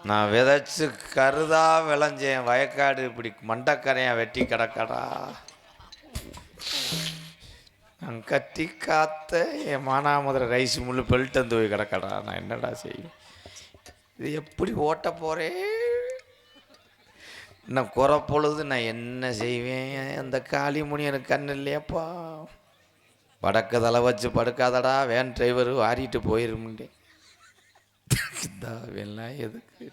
நான் விதைச்சு கருதா விளைஞ்சேன் வயக்காடு இப்படி மண்டக்கரையா வெட்டி கிடக்கடா. நான் கட்டி காத்த என் மானாமதுரை ரைஸ் முள்ளு பெல்ட்டு போய் கிடக்கடா. நான் என்னடா செய்வேன்? இது எப்படி ஓட்ட போகிறேன்? இன்னும் குறை பொழுது நான் என்ன செய்வேன்? அந்த காளிமுனி எனக்கு கண்ணு இல்லையாப்பா. வடக்கு தலை வச்சு படுக்காதடா, வேன் டிரைவரு வாரிட்டு போயிருமுண்டே. எல்லாம் எதுக்கு?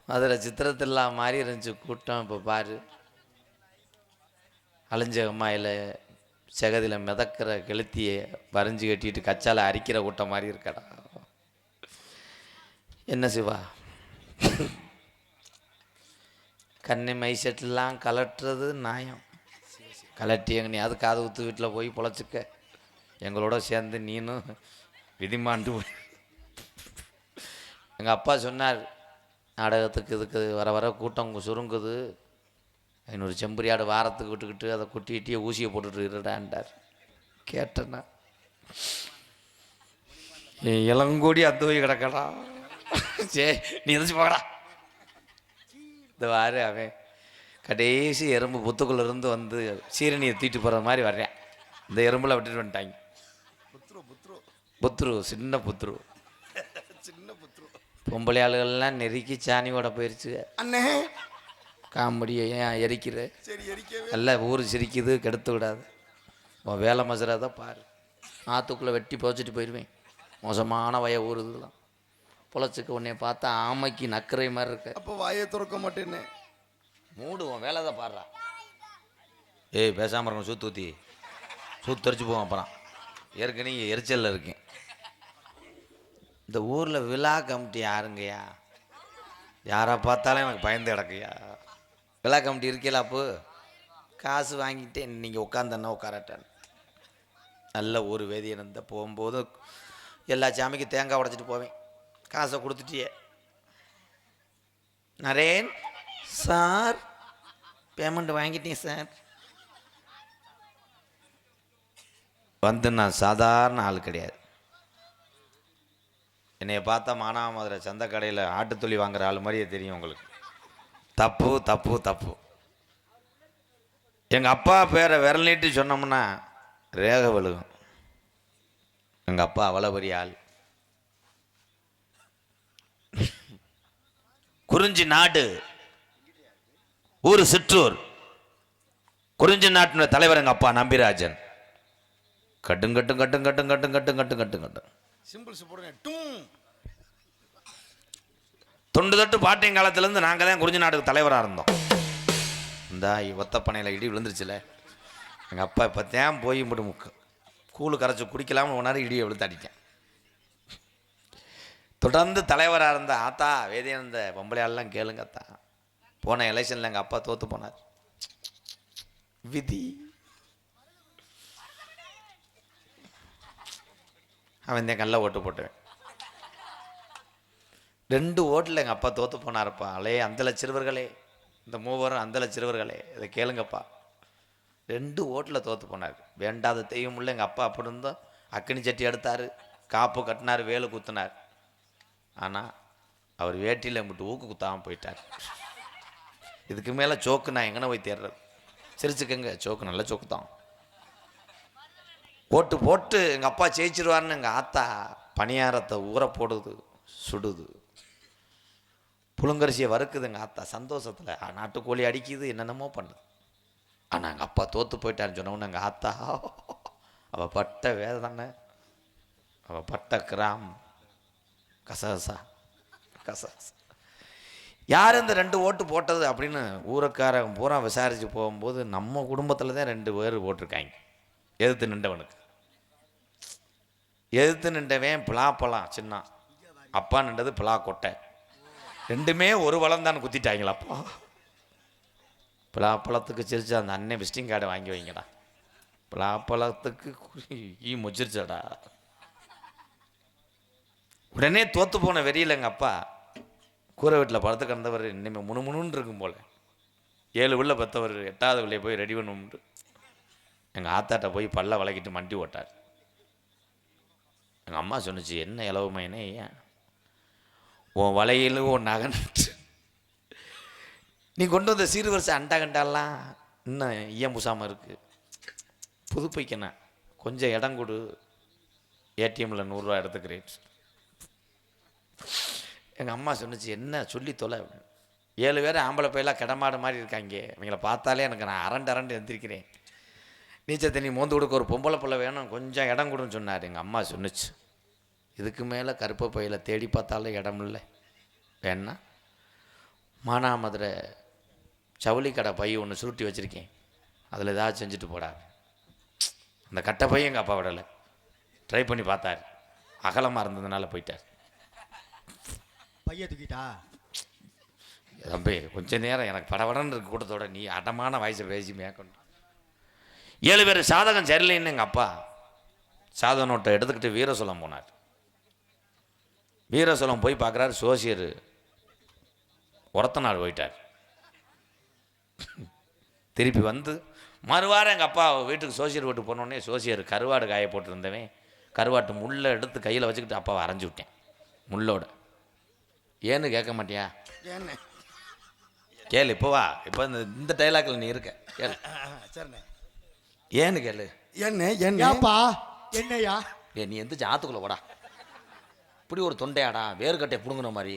அதில் சித்திரத்தில்லாம் மாதிரி இருந்துச்சு கூட்டம். இப்போ பாரு, அழிஞ்சகமாயில் செகதியில் மிதக்கிற கெளுத்தியை வரைஞ்சி கட்டிட்டு கச்சால அரிக்கிற கூட்டம் மாதிரி இருக்கடா. என்ன சிவா, கண்ணை மை செட்டெல்லாம் கலட்டுறது நியாயம். கலட்டி எங்க நீ அது காது ஊற்று வீட்டில் போய் பொழைச்சிக்க. எங்களோட சேர்ந்து நீனும் விதிமாண்டு போய். எங்கள் அப்பா சொன்னார், நாடகத்துக்கு இதுக்கு வர வர கூட்டம் சுருங்குது, 500 செம்பரியாடு வாரத்துக்கு விட்டுக்கிட்டு அதை குட்டிக்கிட்டே ஊசியை போட்டுட்டு இருடான்டார். கேட்டேன்னா என் இளங்கூடி அந்த போய் கிடக்கடா. சே நீ எதாச்சும் போகடா. இந்த வாரு அவன் கடைசி எறும்பு புத்துக்குள்ளேருந்து வந்து சீரணியை தூக்கிட்டு போகிற மாதிரி வர்றேன். இந்த எறும்பில் விட்டுட்டு வந்துட்டாங்க. புத்ரு சின்ன புத்ரு பொம்பளை ஆளுகள்லாம் நெருக்கி சாணியோட போயிடுச்சு. அண்ணே காமெடியை ஏன் எரிக்கிற? நல்ல ஊர் சிரிக்குது, கெடுத்து விடாது. உன் வேலை மசுறாத பாரு. ஆற்றுக்குள்ளே வெட்டி புதைச்சிட்டு போயிடுவேன். மோசமான வய ஊர் இதெல்லாம். பொழைச்சிக்க உன்னைய பார்த்தா ஆமைக்கு நக்கரை மாதிரி இருக்க. அப்போ வாயை திறக்க மாட்டேன்னு மூடுவோம். வேலை தான் பாடுறா. ஏய் பேசாமல் இருக்கணும். சூத்தூத்தி சூத்தரிச்சு போவோம். அப்புறம் ஏற்கனவே எரிச்சலில் இருக்கேன். இந்த ஊரில் விழா கமிட்டி யாருங்கய்யா? யாரை பார்த்தாலும் எனக்கு பயந்து கிடக்குயா. விழா கமிட்டி இருக்கீங்களா? அப்போ காசு வாங்கிட்டு நீங்கள் உட்காந்தன்னா உட்காரட்டேன். நல்ல ஒரு வேதியை இருந்த போகும்போது எல்லா சாமிக்கும் தேங்காய் உடைச்சிட்டு போவேன். காசை கொடுத்துட்டியே. நரேன் சார் பேமெண்ட் வாங்கிட்டேன் சார். வந்து நான் சாதாரண ஆள் கிடையாது. என்னைய பார்த்தா மானாமதுரை சந்த கடையில் ஆட்டுத்துளி வாங்குற ஆள் மாதிரியே தெரியும் உங்களுக்கு. தப்பு தப்பு தப்பு. எங்கள் அப்பா பேரை விரல் நீட்டு சொன்னோம்னா ரேக விழுகும். எங்கள் அப்பா அவ்வளோ பெரிய ஆள். குறிஞ்சி நாடு ஊர் சிற்றூர். குறிஞ்சி நாட்டினுடைய தலைவர் எங்கள் அப்பா நம்பிராஜன். கட்டும் கட்டும் கட்டும் கட்டும் கட்டும் கட்டும் கட்டும் கட்டும் கட்டும் சிம்பிள்ஸ் போடுங்க. தொண்டு தட்டு பாட்டின் காலத்திலேருந்து நாங்கள் தான் குறிஞ்சி நாட்டுக்கு தலைவராக இருந்தோம். இந்த ஒத்தப்பனையில் இடி விழுந்துருச்சுல. எங்கள் அப்பா இப்போ தான் போய் மட்டும் கூழு கரைச்சி குடிக்கலாம்னு ஒன்றாரு இடியை விழுத்தாடிட்டேன். தொடர்ந்து தலைவராக இருந்த ஆத்தா வேதியான இந்த பொம்பளையாளெலாம் கேளுங்க அத்தா. போன எலெக்ஷனில் எங்கள் அப்பா தோற்று போனார். விதி. அவன் தான் கல்ல ஓட்டு போட்டுவேன். 2 ஓட்டில் எங்கள் அப்பா தோற்று போனார்ப்பா. அலே அந்த சிறுவர்களே, இந்த மூவரும் அந்த சிறுவர்களே, இதை கேளுங்கப்பா. 2 ஓட்டில் தோற்று போனார். வேண்டாத தெய்வம் உள்ள எங்கள் அப்பா அப்படி இருந்தோம். அக்கினி சட்டி எடுத்தார், காப்பு கட்டினார், வேலு குத்தினார். ஆனால் அவர் வேட்டியில் மட்டும் ஊக்கு குத்தாமல் போயிட்டார். இதுக்கு மேலே சோக்கு நான் எங்கன்னு போய் தேடுறது? சிரிச்சுக்கங்க, சோக்கு நல்ல சோக்கு தான். ஓட்டு போட்டு எங்கள் அப்பா ஜெயிச்சிருவார்னு எங்கள் ஆத்தா பணியாரத்தை ஊற போடுது, சுடுது, புழுங்கரிசியை வறுக்குது. எங்கள் ஆத்தா சந்தோஷத்தில் நாட்டுக்கோழி அடிக்குது, என்னென்னமோ பண்ணுது. ஆனால் எங்கள் அப்பா தோற்று போயிட்டான்னு சொன்னோன்னு எங்கள் ஆத்தா அவள் பட்ட வேதனை, அவள் பட்ட கிராம் கசகசா கசகசா. யார் இந்த 2 ஓட்டு போட்டது அப்படின்னு ஊரக்காரங்க பூரா விசாரித்து போகும்போது நம்ம குடும்பத்தில் தான் 2 பேர் போட்டிருக்காங்க. எதிர்த்து நின்றவனுக்கு. எதிர்த்து நின்றவன் பிளாப்பழம் சின்ன, அப்பா நின்றது பிளா கொட்டை. 2மே ஒரு வளம் தான் குத்திட்டாங்களாப்பா. பிளாப்பழத்துக்கு சிரிச்சு அந்த அண்ணன் விசிட்டிங் கார்டை வாங்கி வைங்கடா. பிளாப்பழத்துக்கு ஈ முச்சிருச்சாடா. உடனே தோற்று போன வெறியில் எங்கள் அப்பா கூரை வீட்டில் படுத்து கிடந்தவர் இனிமேல் முணுமுணுன்னு இருக்கும் போல் 7 பிள்ளை பெற்றவர் 8வது பிள்ளையை போய் ரெடி பண்ணும்ட்டு எங்கள் ஆத்தாட்ட போய் பல்ல வளைக்கிட்டு மண்டி ஓட்டார். எங்கள் அம்மா சொன்னிச்சு, என்ன இலவுமைனே ஏன் உன் வலையிலும் உன் நகன்ட்டு நீ கொண்டு வந்த சீர்வரிசை அண்டா கண்டாலாம் இன்னும் ஈயம் பூசாமல் இருக்குது, புதுப்பிக்கணும், கொஞ்சம் இடம் கொடு, ஏடிஎம்மில் 100 ரூபா எடுத்துக்கிறேன். எங்கள் அம்மா சொன்னிச்சு, என்ன சொல்லி தொலை, 7 பேர் ஆம்பளை பையெல்லாம் கிடமாடு மாதிரி இருக்காங்க, இவங்கள பார்த்தாலே எனக்கு நான் அரண்டு எழுந்திருக்கிறேன், நீச்சல் தண்ணி மோந்து கொடுக்க ஒரு பொம்பளை பிள்ளை வேணும், கொஞ்சம் இடம் கொடுன்னு சொன்னார். எங்கள் அம்மா சொன்னிச்சு, இதுக்கு மேலே கருப்பை பையில தேடி பார்த்தாலும் இடம் இல்லை, வேணா மானாமதுரை ஜவுளி கடை பை ஒன்று சுருட்டி வச்சுருக்கேன், அதில் ஏதாவது செஞ்சுட்டு போடா. அந்த கட்டை பையன் எங்கள் அப்பா விடலை, ட்ரை பண்ணி பார்த்தார், அகலமாக இருந்ததுனால போயிட்டார். பைய தூக்கிட்டா தம்பி கொஞ்சம் நேரம் எனக்கு படபடன்னு இருக்கு கூட்டத்தோட, நீ அடமான வயசை பேசி மேற்கொண்டு 7 பேர் சாதகம் சரியில்லைன்னு எங்கள் அப்பா சாதக நோட்டை எடுத்துக்கிட்டு வீரசோளம் போனார். வீரசோளம் போய் பார்க்குறாரு, சோசியர் ஒரத்தநாடு போயிட்டார். திருப்பி வந்து மறுவாரம் எங்கள் அப்பா வீட்டுக்கு சோசியர் வீட்டுக்கு போனோடனே சோசியர் கருவாடு காய போட்டுருந்தவன் கருவாட்டு முள்ளை எடுத்து கையில் வச்சுக்கிட்டு அப்பாவை அரைஞ்சி விட்டேன் முள்ளோட. ஏன்னு கேட்க மாட்டியா? ஏன்னு கேளு, இப்போ வா, இப்போ இந்த டைலாக்ல நீ இருக்க கேளு. சரிண்ணே, ஏன்னு கேளு. என்ன என்னப்பா என்னையா? நீ எந்த ஆத்துக்குள்ள போடா, இப்படி ஒரு தொண்டையாடா வேர்க்கட்டை பிடுங்குன மாதிரி.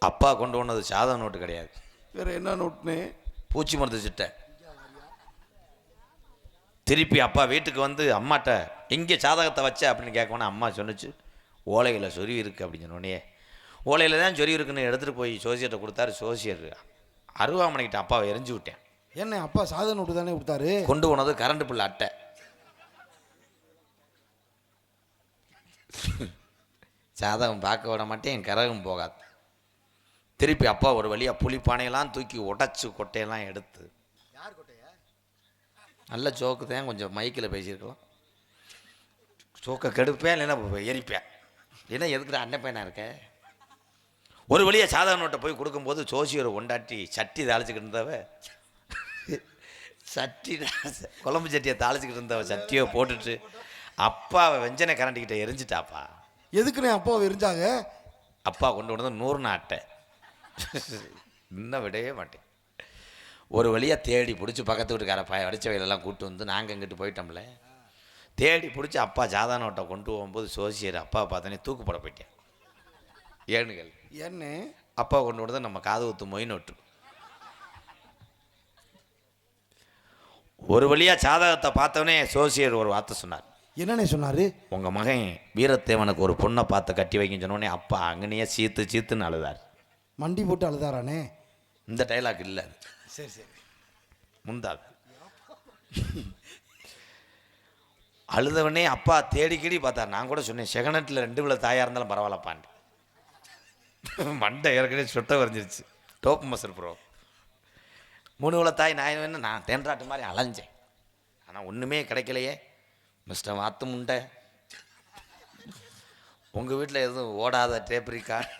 அப்பா கொண்டு போனது சாதக நோட்டு கிடையாது, வேற என்ன நோட்டுன்னு? பூச்சி மருந்து சிட்டை. திருப்பி அப்பா வீட்டுக்கு வந்து அம்மாட்ட எங்கே சாதகத்தை வச்ச அப்படின்னு கேட்கணும். அம்மா சொன்னிச்சு, ஓலையில் சொருவி இருக்குது அப்படின்னு சொன்னோடனே, ஓலையில் தான் சொருவி இருக்குன்னு எடுத்துகிட்டு போய் சோசியர்கிட்ட கொடுத்தாரு. சோசியர் அருவாமனைக்கிட்ட அப்பாவை எரிஞ்சு விட்டேன். என்ன அப்பா சாதக நோட்டு தானே கொடுத்தாரு? கொண்டு போனது கரண்ட் பில் அட்டை. சாதகம் பார்க்க விட மாட்டேன், கரகம் போகாது. திருப்பி அப்பா ஒரு வழியாக புளிப்பானையெல்லாம் தூக்கி உடச்சி கொட்டையெல்லாம் எடுத்து, யார் கொட்டையா? நல்ல ஜோக்கு தான், கொஞ்சம் மைக்கில் பேசியிருக்கலாம், சோக்கை கெடுப்பேன் இல்லைன்னா எரிப்பேன், ஏன்னா எதுக்குற அண்ணன் பையனாக இருக்க. ஒரு வழியாக சாதக நோட்டை போய் கொடுக்கும்போது சோசியரை கொண்டாட்டி சட்டி தாளிச்சுக்கிட்டு இருந்தவ, சட்டி குழம்பு சட்டியை தாளிச்சுக்கிட்டு இருந்தவ சட்டியை போட்டுட்டு அப்பாவை வெஞ்சனை கரண்டிக்கிட்ட எரிஞ்சிட்டாப்பா. எதுக்குண்ணே அப்பாவை எரிஞ்சாங்க? அப்பா கொண்டு வந்தது 100 அட்டை, இன்னும் விடவே மாட்டேன். ஒரு வழியாக தேடி பிடிச்சி பக்கத்து வீட்டுக்கார அடித்த வயலெல்லாம் கூப்பிட்டு வந்து நாங்கள் இங்கிட்டு போயிட்டோம்ல, தேடி பிடிச்சி அப்பா சாதக நோட்டை கொண்டு போகும்போது சோசியர் அப்பா பார்த்தோன்னே தூக்கு போட போயிட்டேன். ஏனுங்கள் என்ன அப்பா கொண்டு வந்தது நம்ம காது ஊத்து மொய் நோட்டு. ஒரு வழியாக சாதகத்தை பார்த்தவனே சோசியர் ஒரு வார்த்தை சொன்னார். என்னண்ணே சொன்னார்? உங்கள் மகன் வீரத்தேவனுக்கு ஒரு பொண்ணை பார்த்து கட்டி வைக்கன்னு சொன்னோடனே அப்பா அங்கனையே சீத்துன்னு அழுதார். மண்டி போட்டு அழுதாரானே? இந்த டைலாக் இல்லை, சரி சரி, முந்தாது. அழுதவனே அப்பா தேடிக்கிடி பார்த்தார். நான் கூட சொன்னேன், செகனட்டில் 2 விழா தாயாக இருந்தாலும் பரவாயில்லப்பான். மண்டை ஏற்கனவே சுட்ட வரைஞ்சிருச்சு, டோப்பு மசர் ப்ரோ. 3 விழா தாய் நான் வேணும், நான் தேன்றாட்டு மாதிரி அலைஞ்சேன், ஆனால் ஒன்றுமே கிடைக்கலையே. மிஸ்டர் வாத்து முண்டை, உங்கள் வீட்டில் எதுவும் ஓடாத டேப் ரெக்கார்ட்,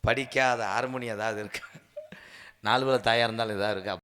படிக்காத ஹார்மோனி ஏதாவது இருக்கா? 4 விழா தாயாக இருந்தாலும் இதாக இருக்கா?